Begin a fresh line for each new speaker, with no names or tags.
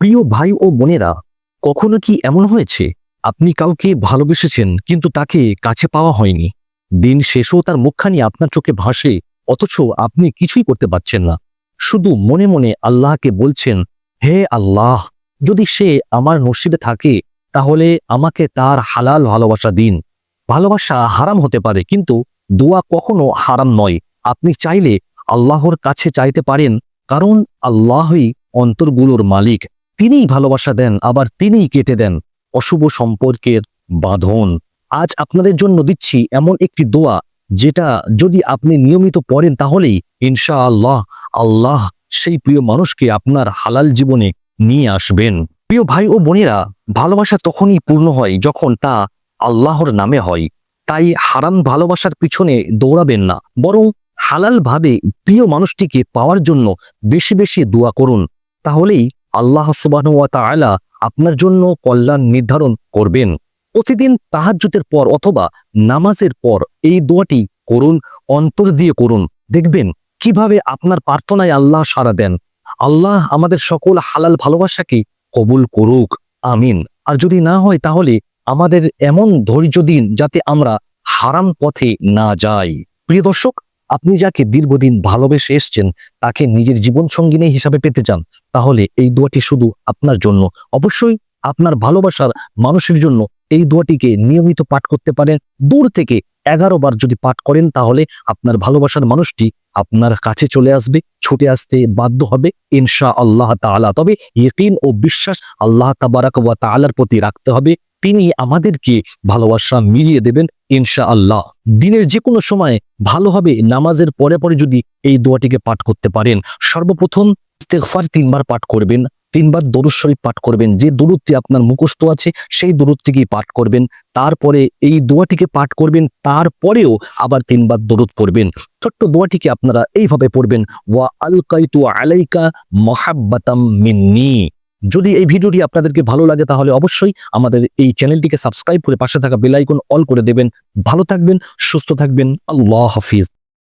প্রিয় ভাই ও বোনেরা, কখনো কি এমন হয়েছে আপনি কাউকে ভালোবেসেছেন কিন্তু তাকে কাছে পাওয়া হয়নি? দিন শেষেও তার মুখখানি আপনার চোখে ভাসে, অথচ আপনি কিছুই করতে পারছেন না। শুধু মনে মনে আল্লাহকে বলছেন, হে আল্লাহ, যদি সে আমার নসিবে থাকে তাহলে আমাকে তার হালাল ভালোবাসা দিন। ভালোবাসা হারাম হতে পারে, কিন্তু দোয়া কখনো হারাম নয়। আপনি চাইলে আল্লাহর কাছে চাইতে পারেন, কারণ আল্লাহই অন্তরগুলোর মালিক। তিনিই ভালোবাসা দেন, আবার তিনিই কেটে দেন অশুভ সম্পর্কের বাঁধন। আজ আপনাদের জন্য দিচ্ছি এমন একটি দোয়া, যেটা যদি আপনি নিয়মিত পড়েন তাহলেই ইনশাআল্লাহ আল্লাহ সেই প্রিয় মানুষকে আপনার হালাল জীবনে নিয়ে আসবেন। প্রিয় ভাই ও বোনেরা, ভালোবাসা তখনই পূর্ণ হয় যখন তা আল্লাহর নামে হয়। তাই হারাম ভালোবাসার পিছনে দৌড়াবেন না, বরং হালাল ভাবে প্রিয় মানুষটিকে পাওয়ার জন্য বেশি বেশি দোয়া করুন। তাহলেই আল্লাহ সুবহানাহু ওয়া তাআলা আপনার জন্য কল্যাণ নির্ধারণ করবেন। প্রতিদিন তাহাজ্জুদের পর অথবা নামাজের পর এই দোয়াটি করুন, অন্তর দিয়ে করুন। দেখবেন কিভাবে আপনার প্রার্থনায় আল্লাহ সাড়া দেন। আল্লাহ আমাদের সকল হালাল ভালোবাসাকে কবুল করুক, আমিন। আর যদি না হয় তাহলে আমাদের এমন ধৈর্য দিন যাতে আমরা হারাম পথে না যাই। প্রিয় দর্শক, আপনি যাকে দীর্ঘদিন ভালোবেসে এসছেন তাকে নিজের জীবন সঙ্গিনী হিসাবে পেতে চান, তাহলে এই দোয়াটি শুধু আপনার জন্য। অবশ্যই আপনার ভালোবাসার মানুষের জন্য এই দোয়াটিকে নিয়মিত পাঠ করতে পারেন। দূর থেকে 11 বার যদি পাঠ করেন তাহলে আপনার ভালোবাসার মানুষটি আপনার কাছে চলে আসবে, ছুটে আসতে বাধ্য হবে ইনশাআল্লাহ তাআলা। তবে ইয়াকিন ও বিশ্বাস আল্লাহ তাবারাক ওয়া তাআলার প্রতি রাখতে হবে। তিনি আমাদেরকে ভালোবাসা মিলিয়ে দেবেন ইনশাআল্লাহ। দিনের যে কোনো সময় ভালো হবে নামাজের পরে পরে যদি এই দোয়াটিকে পাঠ করতে পারেন। সর্বপ্রথম ইস্তেগফার 3 বার পাঠ করবেন, 3 বার দরুদ শরীফ পাঠ করবেন। যে দরুদটি আপনার মুখস্থ আছে সেই দরুদটিকেই পাঠ করবেন। তারপরে এই দোয়াটিকে পাঠ করবেন, তারপরেও আবার 3 বার দরুদ পড়বেন। ছোট্ট দোয়াটিকে আপনারা এইভাবে পড়বেন, ওয়া আলকাইতু আলাইকা মাহাব্বাতাম মিন্নি। যদি এই ভিডিওটি আপনাদেরকে ভালো লাগে তাহলে অবশ্যই আমাদের এই চ্যানেলটিকে সাবস্ক্রাইব করে পাশে থাকা বেল আইকন অল করে দেবেন। ভালো থাকবেন, সুস্থ থাকবেন। আল্লাহ হাফিজ।